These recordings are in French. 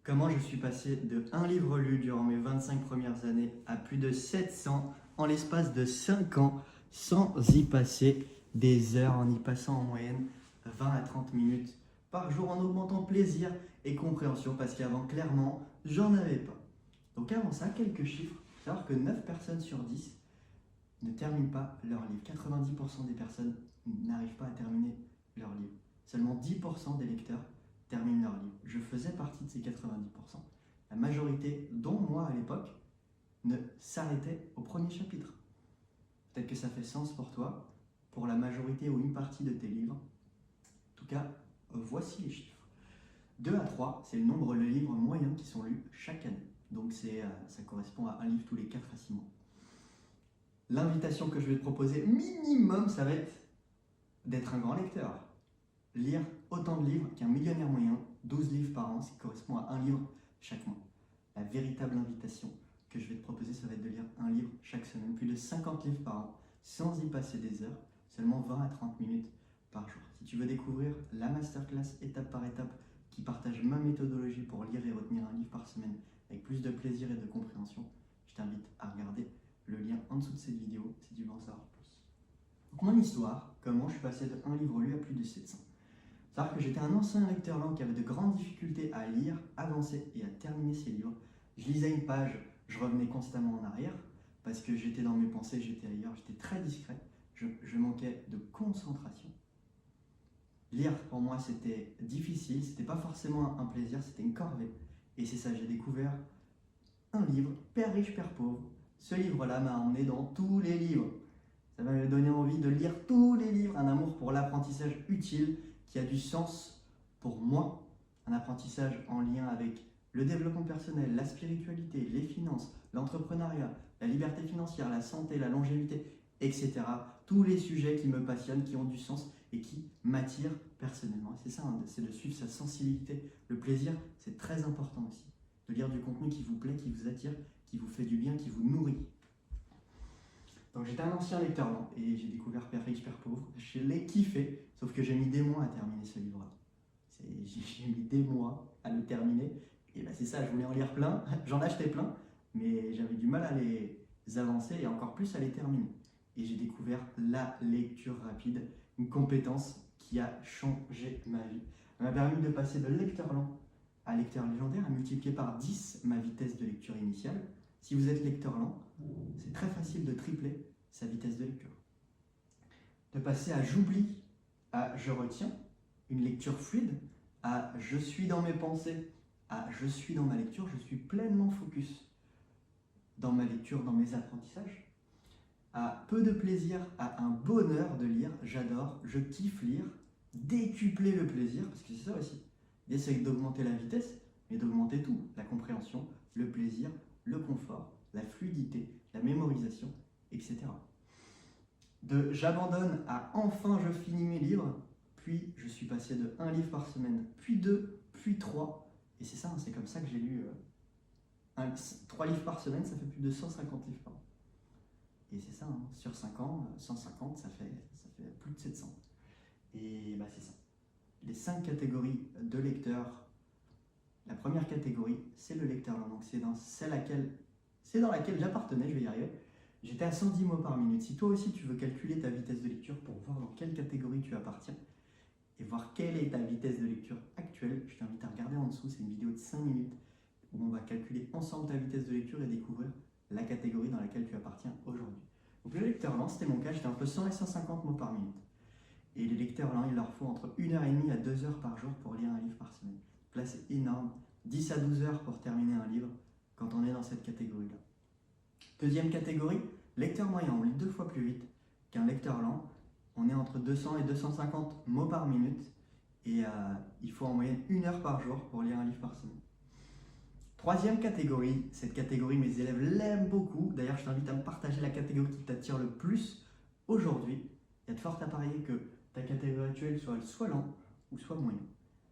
Comment je suis passé de un livre lu durant mes 25 premières années à plus de 700 en l'espace de 5 ans sans y passer des heures, en y passant en moyenne 20 à 30 minutes par jour en augmentant plaisir et compréhension parce qu'avant, clairement, j'en avais pas. Donc avant ça, quelques chiffres. Il faut savoir que 9 personnes sur 10 ne terminent pas leur livre. 90% des personnes n'arrivent pas à terminer leur livre. Seulement 10% des lecteurs terminent leur livre. Je faisais partie de ces 90%. La majorité, dont moi à l'époque, ne s'arrêtait au premier chapitre. Peut-être que ça fait sens pour toi, pour la majorité ou une partie de tes livres. En tout cas, voici les chiffres. 2 à 3, c'est le nombre de livres moyens qui sont lus chaque année. Donc ça correspond à un livre tous les 4 à 6 mois. L'invitation que je vais te proposer, minimum, ça va être d'être un grand lecteur. Lire autant de livres qu'un millionnaire moyen, 12 livres par an, ce qui correspond à un livre chaque mois. La véritable invitation que je vais te proposer, ça va être de lire un livre chaque semaine, plus de 50 livres par an, sans y passer des heures, seulement 20 à 30 minutes par jour. Si tu veux découvrir la masterclass étape par étape qui partage ma méthodologie pour lire et retenir un livre par semaine avec plus de plaisir et de compréhension, je t'invite à regarder le lien en dessous de cette vidéo si tu veux en savoir plus. Donc mon histoire, comment je suis passé de un livre lu à plus de 700. C'est-à-dire que j'étais un ancien lecteur lent qui avait de grandes difficultés à lire, avancer et à terminer ses livres. Je lisais une page, je revenais constamment en arrière parce que j'étais dans mes pensées, j'étais ailleurs, j'étais très discret, je manquais de concentration. Lire pour moi c'était difficile, c'était pas forcément un plaisir, c'était une corvée. Et c'est ça, j'ai découvert un livre, Père riche, Père pauvre. Ce livre-là m'a emmené dans tous les livres. Ça m'a donné envie de lire tous les livres, un amour pour l'apprentissage utile qui a du sens pour moi, un apprentissage en lien avec le développement personnel, la spiritualité, les finances, l'entrepreneuriat, la liberté financière, la santé, la longévité, etc. Tous les sujets qui me passionnent, qui ont du sens et qui m'attirent personnellement. C'est ça, c'est de suivre sa sensibilité. Le plaisir, c'est très important aussi. De lire du contenu qui vous plaît, qui vous attire, qui vous fait du bien, qui vous nourrit. Donc j'étais un ancien lecteur lent et j'ai découvert Père riche, Père pauvre. Je l'ai kiffé, sauf que j'ai mis des mois à terminer ce livre-là. J'ai mis des mois à le terminer. Et ben c'est ça, je voulais en lire plein, j'en achetais plein, mais j'avais du mal à les avancer et encore plus à les terminer. Et j'ai découvert la lecture rapide, une compétence qui a changé ma vie. Elle m'a permis de passer de lecteur lent à lecteur légendaire, à multiplier par 10 ma vitesse de lecture initiale. Si vous êtes lecteur lent, c'est très facile de tripler sa vitesse de lecture. De passer à j'oublie à je retiens, une lecture fluide, à je suis dans mes pensées, à je suis dans ma lecture, je suis pleinement focus dans ma lecture, dans mes apprentissages, à peu de plaisir, à un bonheur de lire, j'adore, je kiffe lire, décupler le plaisir, parce que c'est ça aussi, d'essayer d'augmenter la vitesse, mais d'augmenter tout, la compréhension, le plaisir, le confort, la fluidité, la mémorisation, etc. De j'abandonne à enfin je finis mes livres, puis je suis passé de 1 livre par semaine, puis 2, puis 3, et c'est ça, c'est comme ça que j'ai lu 3 livres par semaine, ça fait plus de 150 livres par an. Et c'est ça, sur 5 ans, 150, ça fait plus de 700. Et bah c'est ça. Les 5 catégories de lecteurs. La première catégorie, c'est le lecteur lent. Donc c'est dans laquelle j'appartenais, je vais y arriver. J'étais à 110 mots par minute. Si toi aussi tu veux calculer ta vitesse de lecture pour voir dans quelle catégorie tu appartiens et voir quelle est ta vitesse de lecture actuelle, je t'invite à regarder en dessous. C'est une vidéo de 5 minutes où on va calculer ensemble ta vitesse de lecture et découvrir la catégorie dans laquelle tu appartiens aujourd'hui. Donc le lecteur lent, c'était mon cas, j'étais entre 100 et 150 mots par minute. Et les lecteurs lents, il leur faut entre 1h30 à 2 heures par jour pour lire un livre par semaine. Là, c'est énorme. 10 à 12 heures pour terminer un livre quand on est dans cette catégorie-là. Deuxième catégorie, lecteur moyen. On lit 2 fois plus vite qu'un lecteur lent. On est entre 200 et 250 mots par minute. Et il faut en moyenne 1 heure par jour pour lire un livre par semaine. Troisième catégorie, cette catégorie, mes élèves l'aiment beaucoup. D'ailleurs, je t'invite à me partager la catégorie qui t'attire le plus aujourd'hui. Il y a de fortes à parier que ta catégorie actuelle soit lent ou soit moyen.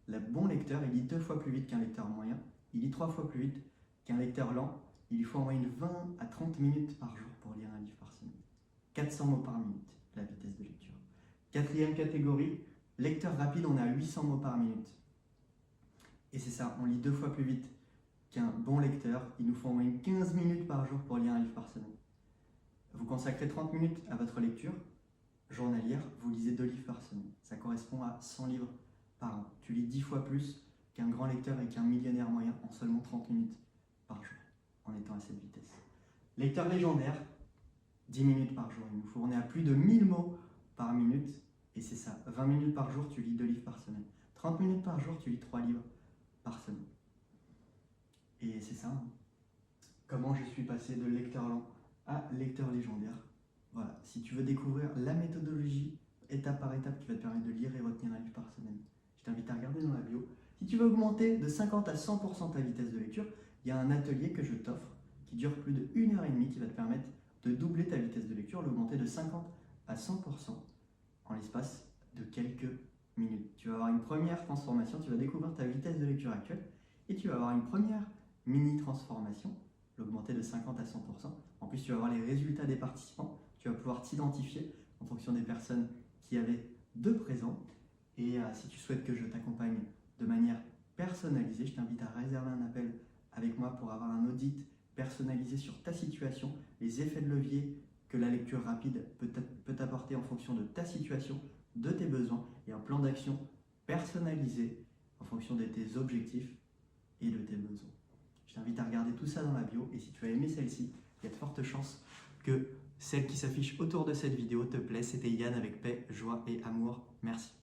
Le bon lecteur, il lit 2 fois plus vite qu'un lecteur moyen. Il lit 3 fois plus vite qu'un lecteur lent. Il lui faut en moyenne 20 à 30 minutes par jour pour lire un livre par semaine. 400 mots par minute, la vitesse de lecture. Quatrième catégorie, lecteur rapide, on est à 800 mots par minute. Et c'est ça, on lit 2 fois plus vite qu'un bon lecteur, il nous faut en moyenne 15 minutes par jour pour lire un livre par semaine. Vous consacrez 30 minutes à votre lecture journalière, vous lisez 2 livres par semaine. Ça correspond à 100 livres par an. Tu lis 10 fois plus qu'un grand lecteur et qu'un millionnaire moyen en seulement 30 minutes par jour, en étant à cette vitesse. Lecteur légendaire, 10 minutes par jour. Il nous faut, on est à plus de 1000 mots par minute, et c'est ça. 20 minutes par jour, tu lis 2 livres par semaine. 30 minutes par jour, tu lis 3 livres par semaine. Et c'est ça. Hein. Comment je suis passé de lecteur lent à lecteur légendaire. Voilà, si tu veux découvrir la méthodologie étape par étape qui va te permettre de lire et retenir un livre par semaine, je t'invite à regarder dans la bio. Si tu veux augmenter de 50 à 100% ta vitesse de lecture, il y a un atelier que je t'offre qui dure plus de 1h30 qui va te permettre de doubler ta vitesse de lecture, l'augmenter de 50 à 100% en l'espace de quelques minutes. Tu vas avoir une première transformation, tu vas découvrir ta vitesse de lecture actuelle et tu vas avoir une première mini transformation, l'augmenter de 50 à 100%. En plus, tu vas avoir les résultats des participants, tu vas pouvoir t'identifier en fonction des personnes qui avaient de présents. Et si tu souhaites que je t'accompagne de manière personnalisée, je t'invite à réserver un appel avec moi pour avoir un audit personnalisé sur ta situation, les effets de levier que la lecture rapide peut t'apporter en fonction de ta situation, de tes besoins, et un plan d'action personnalisé en fonction de tes objectifs et de tes besoins. Je t'invite à regarder tout ça dans la bio, et si tu as aimé celle-ci, il y a de fortes chances que celle qui s'affiche autour de cette vidéo te plaise. C'était Yann avec paix, joie et amour. Merci.